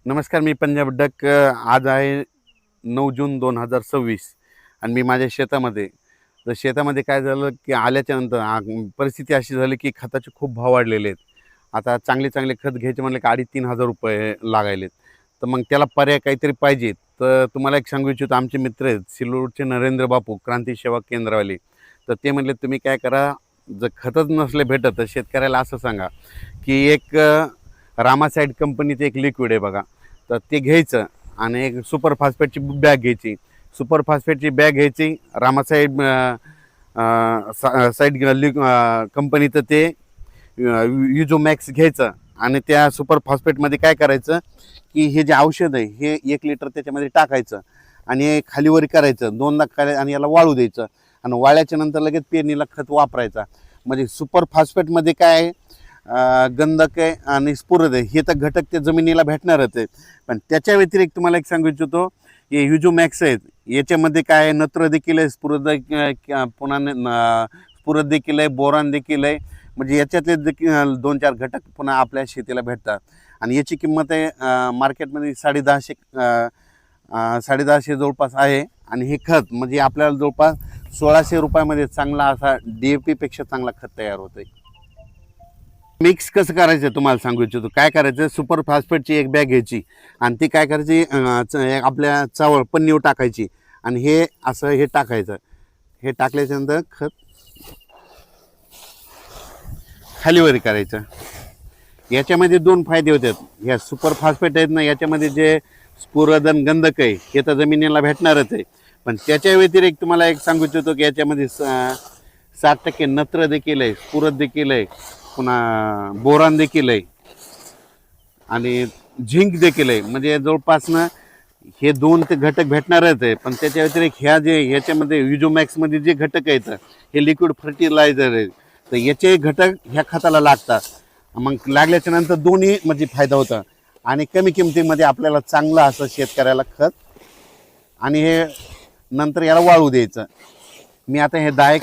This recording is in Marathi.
नमस्कार, मी पंजाब डक. आज आहे 9 जून 2026 आणि मी माझ्या शेतामध्ये. तर शेतामध्ये काय झालं की आल्याच्या नंतर परिस्थिती अशी झाली की खताचे खूप भाव वाढलेले आहेत. आता चांगले चांगले खत घ्यायचे म्हणले की 2,500-3,000 रुपये लागायलेत. तर मग त्याला पर्याय काहीतरी पाहिजे. तर तुम्हाला एक सांगू इच्छितो, आमचे मित्र आहेत सिल्लोडचे नरेंद्र बापू, क्रांती सेवा केंद्रवाले. तर ते म्हणले तुम्ही काय करा, जर खतच नसले भेटत तर शेतकऱ्याला असं सांगा की एक रामासाईड कंपनीचं एक लिक्विड आहे बघा, तर ते घ्यायचं आणि एक सुपर फॉस्फेटची बॅग घ्यायची. सुपर फॉस्फेटची बॅग घ्यायची, रामासाईड साईड कंपनीचं ते युजोमॅक्स घ्यायचं आणि त्या सुपर फॉस्फेटमध्ये काय करायचं की हे जे औषध आहे हे 1 लिटर त्याच्यामध्ये टाकायचं आणि खालीवर करायचं, 2दा करायचं आणि याला वाळू द्यायचं आणि वाळल्याच्या नंतर लगेच पेरणीला खत वापरायचा. म्हणजे सुपर फॉस्फेटमध्ये काय आहे, गंधक आहे आणि स्फुरद आहे, हे तर घटक त्या जमिनीला भेटणारच आहेत. पण त्याच्या व्यतिरिक्त तुम्हाला एक सांगू इच्छितो, हे युजोमॅक्स आहेत, याच्यामध्ये काय आहे, नत्र देखील आहे, स्फुरद पुन्हा स्फुरद देखील आहे, बोरान देखील आहे. म्हणजे याच्यातले देखील 2-4 घटक पुन्हा आपल्या शेतीला भेटतात आणि याची किंमत आहे मार्केटमध्ये 1050 जवळपास आहे. आणि हे खत म्हणजे आपल्याला जवळपास 1600 रुपयामध्ये चांगला असा DAP पेक्षा चांगला खत तयार होतं. मिक्स कसं करायचं तुम्हाला सांगू इच्छितो. काय करायचं, सुपर फॉस्फेटची एक बॅग घ्यायची आणि ती काय करायची, आपल्या चावळ पन्नीवर टाकायची आणि हे असं हे टाकायचं. हे टाकल्याच्यानंतर खत खालीवर करायचं. याच्यामध्ये 2 फायदे होतात. ह्या सुपर फॉस्फेट आहेत ना, याच्यामध्ये जे स्फुरद आणि गंधक आहे हे तर जमिनीला भेटणारच आहे, पण त्याच्या व्यतिरिक्त तुम्हाला एक सांगू इच्छितो की याच्यामध्ये 60% नत्र देखील आहे, स्फुरद देखील आहे, पुन्हा बोरान देखील आहे आणि झिंक देखील आहे. म्हणजे जवळपासनं हे 2 ते घटक भेटणारच आहे. पण त्याच्या व्यतिरिक्त ह्याच्यामध्ये युजोमॅक्समध्ये जे घटक आहेत हे लिक्विड फर्टिलायझर आहे, तर याचे घटक ह्या खताला लागतात. मग लागल्याच्या नंतर दोन्ही म्हणजे फायदा होता आणि कमी किमतीमध्ये आपल्याला चांगलं असं शेतकऱ्याला खत आणि हे नंतर याला वाळू द्यायचं. मी आता हे 10